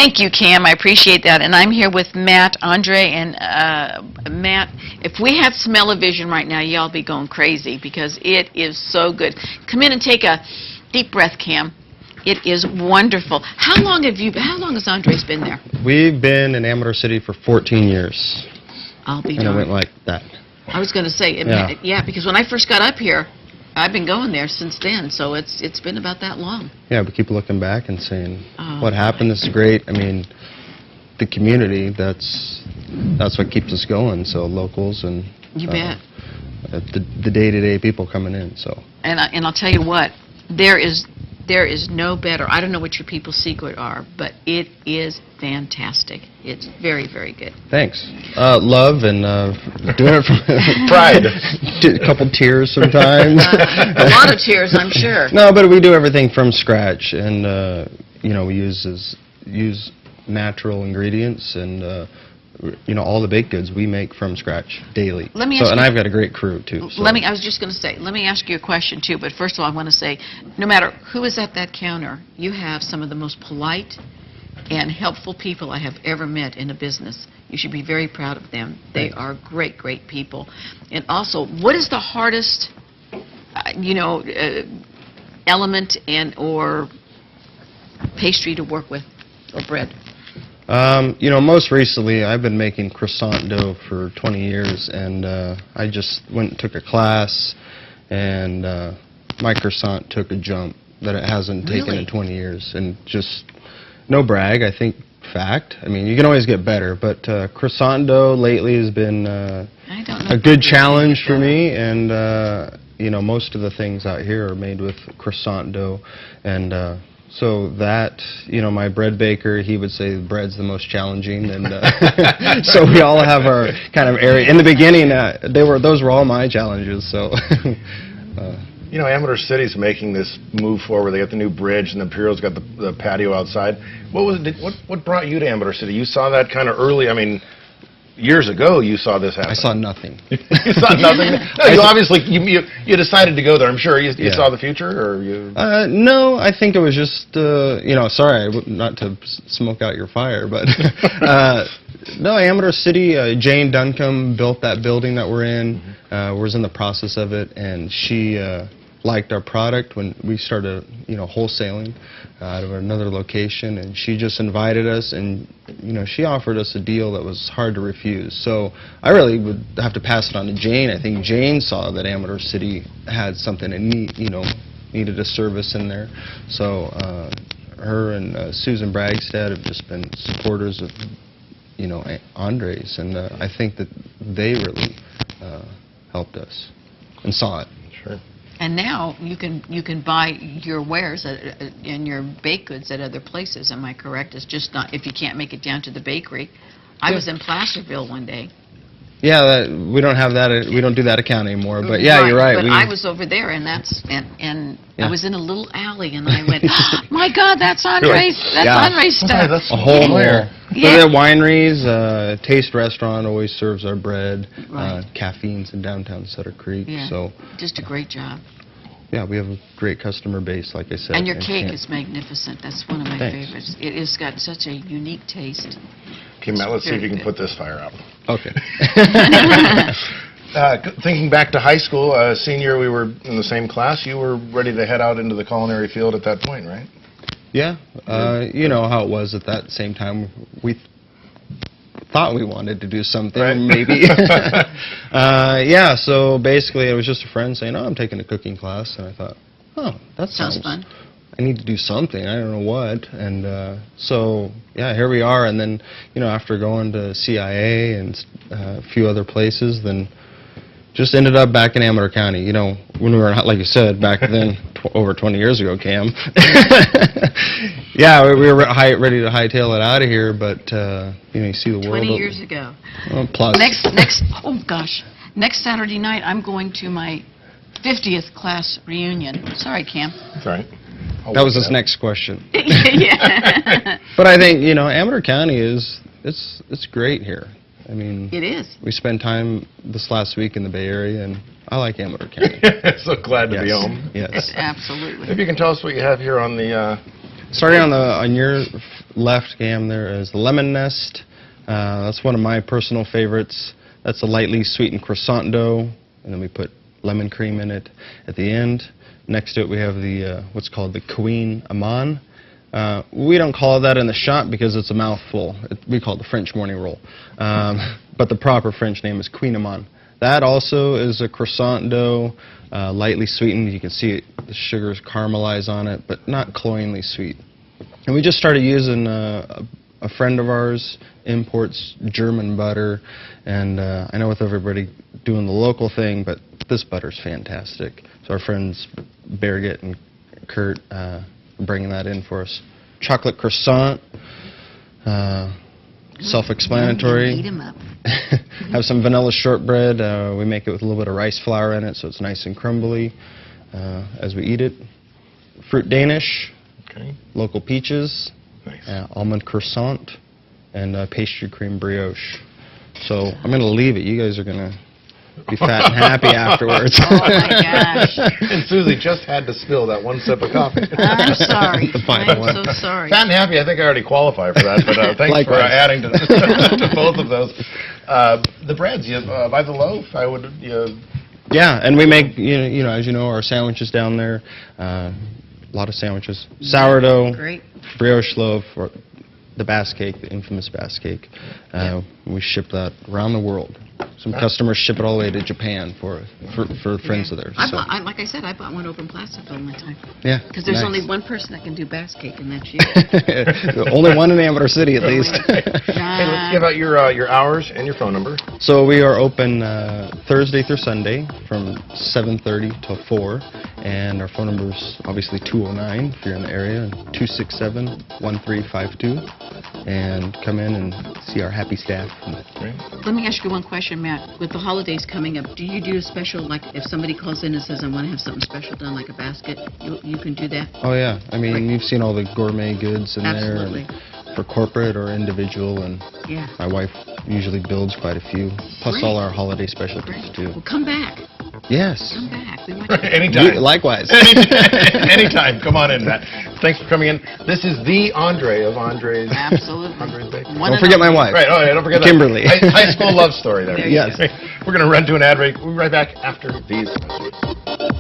Thank you, Cam. I appreciate that. And I'm here with Matt, Andre, and Matt, if we had smell-o-vision right now, y'all be going crazy because it is so good. Come in and take a deep breath, Cam. It is wonderful. How long has Andre's been there? We've been in Amador City for 14 years. I'll be darned. And it went like that. I was going to say, yeah, because when I first got up here, I've been going there since then, so it's been about that long. Yeah, we keep looking back and saying, what happened? This is great. I mean, the community, that's what keeps us going. So locals and you bet. The day-to-day people coming in. So. And I'll tell you what, there is no better. I don't know what your people's secret are, but it is fantastic. It's very, very good. Thanks. Love and doing it from pride. A couple tears sometimes. A lot of tears, I'm sure. No, but we do everything from scratch, and you know, we use natural ingredients, and you know, all the baked goods we make from scratch daily. Let me ask you, and I've got a great crew too. So. I was just going to say, let me ask you a question too. But first of all, I want to say, no matter who is at that counter, you have some of the most polite and helpful people I have ever met in a business. You should be very proud of them. They are great, great people. And also, what is the hardest, you know, element or pastry to work with, or bread? You know, most recently I've been making croissant dough for 20 years, and I just went and took a class, and my croissant took a jump that it hasn't taken in 20 years, and just no brag, I think fact. I mean, you can always get better, but croissant dough lately has been a good challenge for me, and you know, most of the things out here are made with croissant dough, and so that, you know, my bread baker, he would say bread's the most challenging, and so we all have our kind of area. In the beginning, those were all my challenges. So, you know, Amador City's making this move forward. They got the new bridge, and Imperial's got the patio outside. What brought you to Amador City? You saw that kind of early. I mean, years ago, you saw this happen. I saw nothing. You saw nothing? No, you obviously, you decided to go there. I'm sure you saw the future, or you... No, I think it was just, you know, sorry, not to smoke out your fire, but, no, Amador City, Jane Duncombe built that building that we're in, was in the process of it, and she liked our product when we started, you know, wholesaling out of another location, and she just invited us, and you know, she offered us a deal that was hard to refuse. So I really would have to pass it on to Jane. I think Jane saw that Amador City had something that needed a service in there. So her and Susan Bragstad have just been supporters of, you know, Andre's, and I think that they really helped us and saw it. Sure. And now you can buy your wares and your baked goods at other places. Am I correct? It's just not if you can't make it down to the bakery. I was in Placerville one day. Yeah, we don't have that. We don't do that account anymore. But yeah, you're right. But I was over there, and I was in a little alley, and I went, oh, my God, that's Andre's. That's Andre's stuff. That's a whole more. Yeah. So the wineries, Taste Restaurant always serves our bread. Right. Caffeine's in downtown Sutter Creek. Yeah. So just a great job. Yeah, we have a great customer base, like I said. And your cake is magnificant. That's one of my favorites. It has got such a unique taste. Okay, Matt, let's see if you can put this fire out. Okay. Thinking back to high school, senior, we were in the same class. You were ready to head out into the culinary field at that point, right? Yeah. You know how it was at that same time. We thought we wanted to do something, maybe. Yeah, so basically it was just a friend saying, oh, I'm taking a cooking class. And I thought, oh, that sounds fun. I need to do something. I don't know what. And so, yeah, here we are. And then, you know, after going to CIA and a few other places, then just ended up back in Amador County. You know, when we were, like you said, back then, over 20 years ago, Cam. Yeah, we were ready to hightail it out of here, but, you know, you see the world. 20 years ago. Well, plus. Next Saturday night, I'm going to my 50th class reunion. Sorry, Cam. That's all right. That was his next question. Yeah. But I think, you know, Amador County it's great here. I mean, it is. We spent time this last week in the Bay Area, and I like Amador County. So glad to be home. Yes. Absolutely. If you can tell us what you have here on the... Starting on your left cam there is the lemon nest. That's one of my personal favorites. That's a lightly sweetened croissant dough, and then we put lemon cream in it at the end. Next to it we have the what's called the Queen Amman. We don't call it that in the shop because it's a mouthful. We call it the French morning roll. But the proper French name is Queen Amman. That also is a croissant dough, lightly sweetened. You can see it, the sugars caramelize on it, but not cloyingly sweet. And we just started using a friend of ours imports German butter, and I know with everybody doing the local thing, but this butter's fantastic. So our friends Birgit and Kurt bringing that in for us. Chocolate croissant, self-explanatory. Eat 'em up. Have some vanilla shortbread. We make it with a little bit of rice flour in it, so it's nice and crumbly as we eat it. Fruit Danish, Okay. local peaches, Nice. almond croissant, and pastry cream brioche. So I'm going to leave it. You guys are going to be fat and happy afterwards. Oh my gosh. And Susie just had to spill that one sip of coffee. I'm sorry. The final I'm one. so sorry. Fat and happy, I think I already qualify for that, but thanks for Likewise. adding to both of those. The breads, you by the loaf, I would, Yeah, and we make, you know, as you know, our sandwiches down there. A lot of sandwiches. Sourdough, Great. brioche loaf, or the Bass cake, the infamous Bass cake. We ship that around the world. Some customers ship it all the way to Japan for friends of theirs. So. Like I said, I bought one over in Placerville one time. Yeah. Because there's nice. only one person that can do bass cake, and that's you. Only one in Amador City, at least. Hey, let's give out your hours and your phone number. So we are open Thursday through Sunday from 7:30 till 4, and our phone number is obviously 209 if you're in the area, and 267-1352, and come in and see our happy staff. Great. Let me ask you one question, Matt. With the holidays coming up, do you do a special, like if somebody calls in and says, I want to have something special done, like a basket, you can do that? Oh yeah, I mean you've seen all the gourmet goods in Absolutely. there, and for corporate or individual, and Yeah. my wife usually builds quite a few, plus Great. all our holiday specialties Great. too. Well, come back. Yes. Come back. We want you. Anytime. Likewise. Anytime. Come on in, Matt. Thanks for coming in. This is the Andre of Andre's. Absolutely. Andre's Bake. One Don't and forget my only. wife. Right. Oh, yeah, don't forget that. Kimberly. High school love story there. There you Yes. go. We're going to run to an ad break. We'll be right back after these messages.